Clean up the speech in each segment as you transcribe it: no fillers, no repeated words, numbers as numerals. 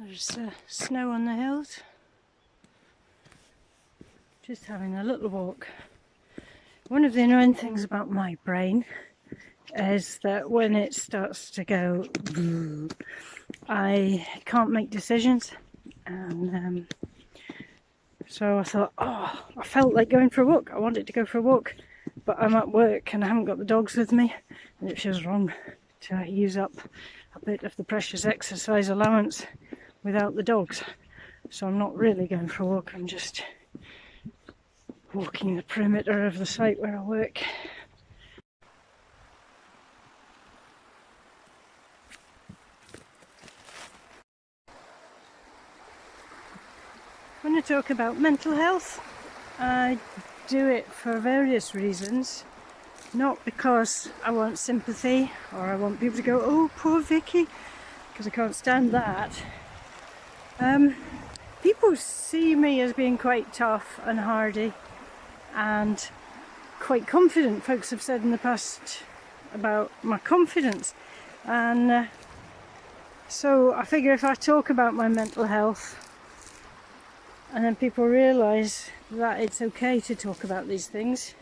There's snow on the hills. Just having a little walk. One of the annoying things about my brain is that when it starts to go, I can't make decisions. And so I thought, oh, I felt like going for a walk. I wanted to go for a walk, but I'm at work and I haven't got the dogs with me. And it feels wrong to use up a bit of the precious exercise allowance without the dogs. So I'm not really going for a walk, I'm just walking the perimeter of the site where I work. When I talk about mental health, I do it for various reasons. Not because I want sympathy or I want people to go, oh, poor Vicky, because I can't stand that. People see me as being quite tough and hardy and quite confident. Folks have said in the past about my confidence, and so I figure if I talk about my mental health and then people realise that it's okay to talk about these things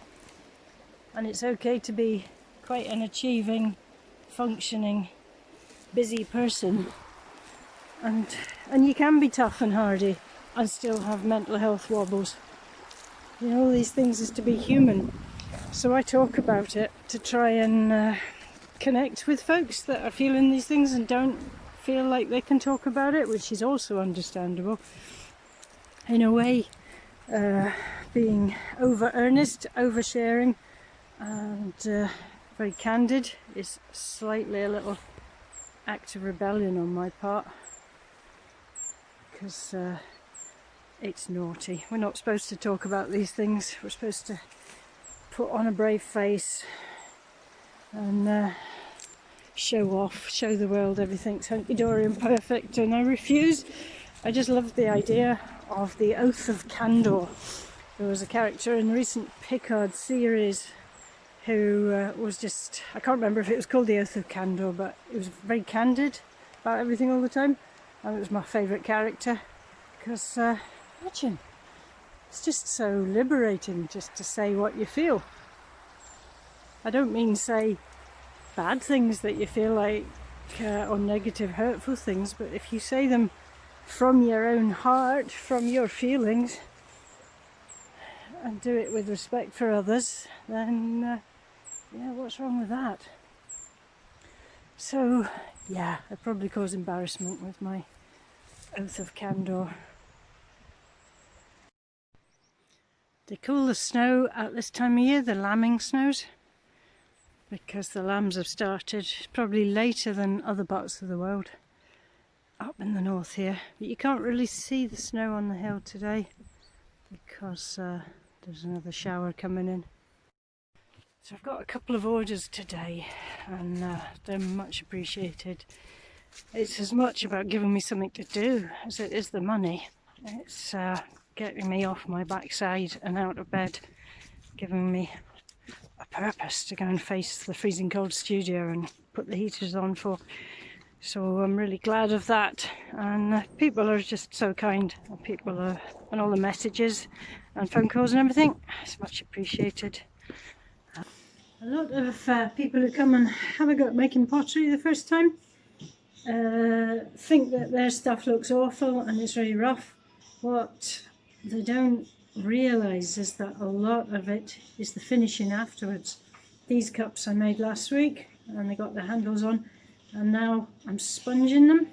and it's okay to be quite an achieving, functioning, busy person, and you can be tough and hardy and still have mental health wobbles. You know, all these things is to be human. So I talk about it to try and connect with folks that are feeling these things and don't feel like they can talk about it, which is also understandable. In a way, being over earnest, oversharing, and very candid is slightly a little act of rebellion on my part, because it's naughty. We're not supposed to talk about these things. We're supposed to put on a brave face and show off, show the world everything's hunky-dory and perfect, and I refuse. I just love the idea of the oath of Candor. There was a character in the recent Picard series who was just, I can't remember if it was called the Oath of Candor, but it was very candid about everything all the time, and it was my favourite character because imagine, it's just so liberating just to say what you feel. I don't mean say bad things that you feel like or negative, hurtful things, but if you say them from your own heart, from your feelings, and do it with respect for others, then yeah, what's wrong with that? So yeah, I probably cause embarrassment with my oath of Candor. They call the snow at this time of year the lambing snows, because the lambs have started probably later than other parts of the world up in the north here. But you can't really see the snow on the hill today because there's another shower coming in. So I've got a couple of orders today, and they're much appreciated. It's as much about giving me something to do as it is the money. It's getting me off my backside and out of bed, giving me a purpose to go and face the freezing cold studio and put the heaters on for. So I'm really glad of that, and people are just so kind, and people are, and all the messages and phone calls and everything, it's much appreciated. A lot of people who come and have a go at making pottery the first time think that their stuff looks awful and it's really rough. What they don't realise is that a lot of it is the finishing afterwards. These cups I made last week and they got the handles on, and now I'm sponging them.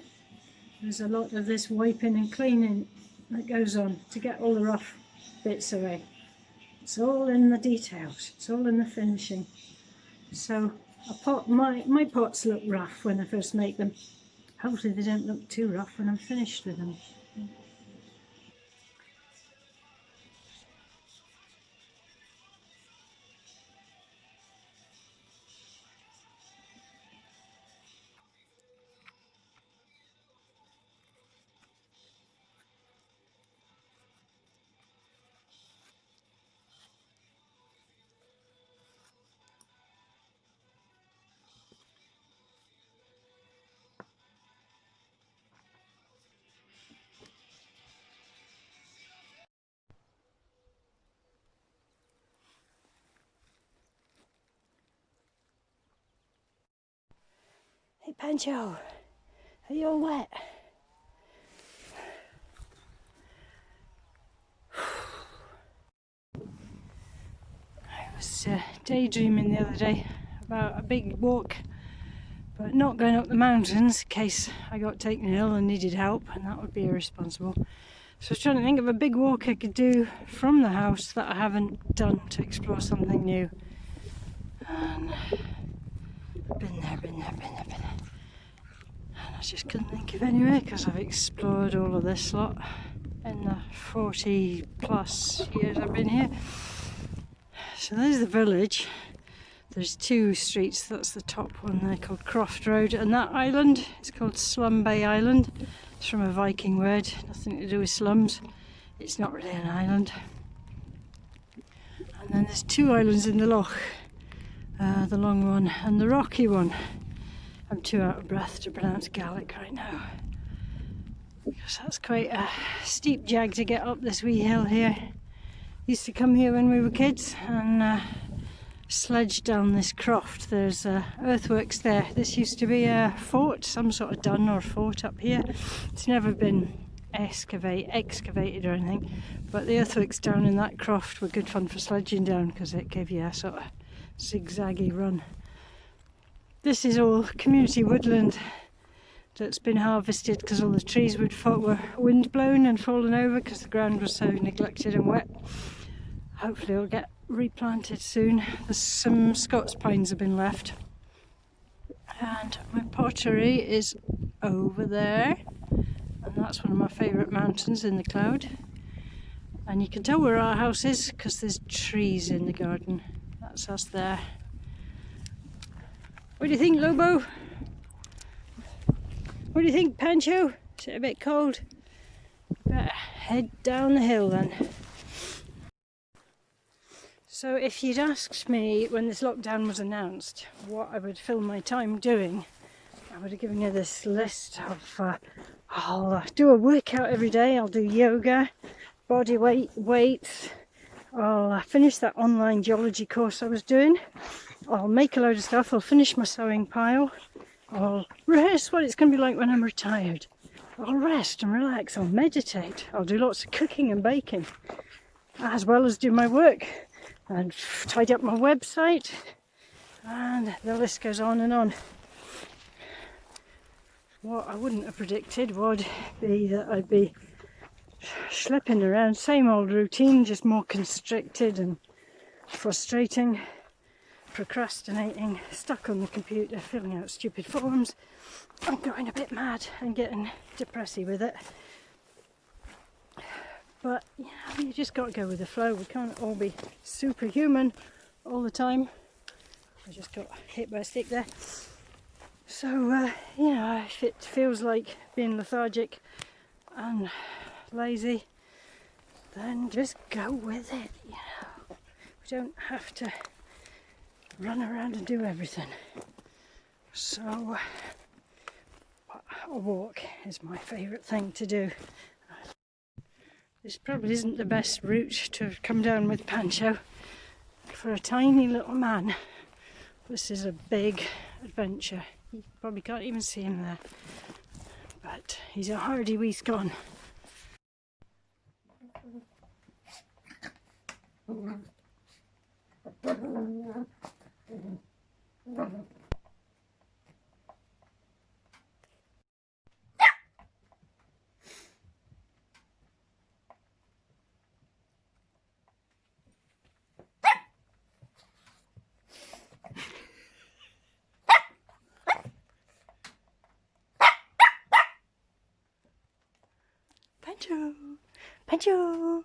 There's a lot of this wiping and cleaning that goes on to get all the rough bits away. It's all in the details, it's all in the finishing. So my pots look rough when I first make them. Hopefully they don't look too rough when I'm finished with them. Hey Pancho, are you all wet? I was daydreaming the other day about a big walk, but not going up the mountains in case I got taken ill and needed help, and that would be irresponsible. So I was trying to think of a big walk I could do from the house that I haven't done to explore something new. And been there. And I just couldn't think of anywhere because I've explored all of this lot in the 40 plus years I've been here. So there's the village. There's two streets. That's the top one there called Croft Road, and that island is called Slum Bay Island. It's from a Viking word, nothing to do with slums. It's not really an island. And then there's two islands in the loch, the long one and the rocky one. I'm too out of breath to pronounce Gaelic right now, because that's quite a steep jag to get up this wee hill here. Used to come here when we were kids and sledge down this croft. There's earthworks there. This used to be a fort, some sort of dun or fort up here. It's never been excavated or anything, but the earthworks down in that croft were good fun for sledging down because it gave you a sort of zigzaggy run. This is all community woodland that's been harvested because all the trees were wind blown and fallen over because the ground was so neglected and wet. Hopefully it'll get replanted soon. There's some Scots pines have been left. And my pottery is over there. And that's one of my favourite mountains in the cloud. And you can tell where our house is because there's trees in the garden. That's us there. What do you think, Lobo? What do you think, Pancho? Is it a bit cold? Better head down the hill then. So if you'd asked me when this lockdown was announced what I would fill my time doing, I would have given you this list of I'll do a workout every day, I'll do yoga, body weights, I'll finish that online geology course I was doing, I'll make a load of stuff, I'll finish my sewing pile, I'll rehearse what it's going to be like when I'm retired, I'll rest and relax, I'll meditate, I'll do lots of cooking and baking, as well as do my work and tidy up my website, and the list goes on and on. What I wouldn't have predicted would be that I'd be schlepping around, same old routine, just more constricted and frustrating, procrastinating, stuck on the computer, filling out stupid forms. I'm going a bit mad and getting depressy with it. But you know, you just got to go with the flow. We can't all be superhuman all the time. I just got hit by a stick there. So, you know, if it feels like being lethargic and lazy, then just go with it. You know, we don't have to run around and do everything. So, a walk is my favourite thing to do. This probably isn't the best route to come down with Pancho. For a tiny little man, this is a big adventure. You probably can't even see him there, but he's a hardy wee scone. Pancho! Pancho!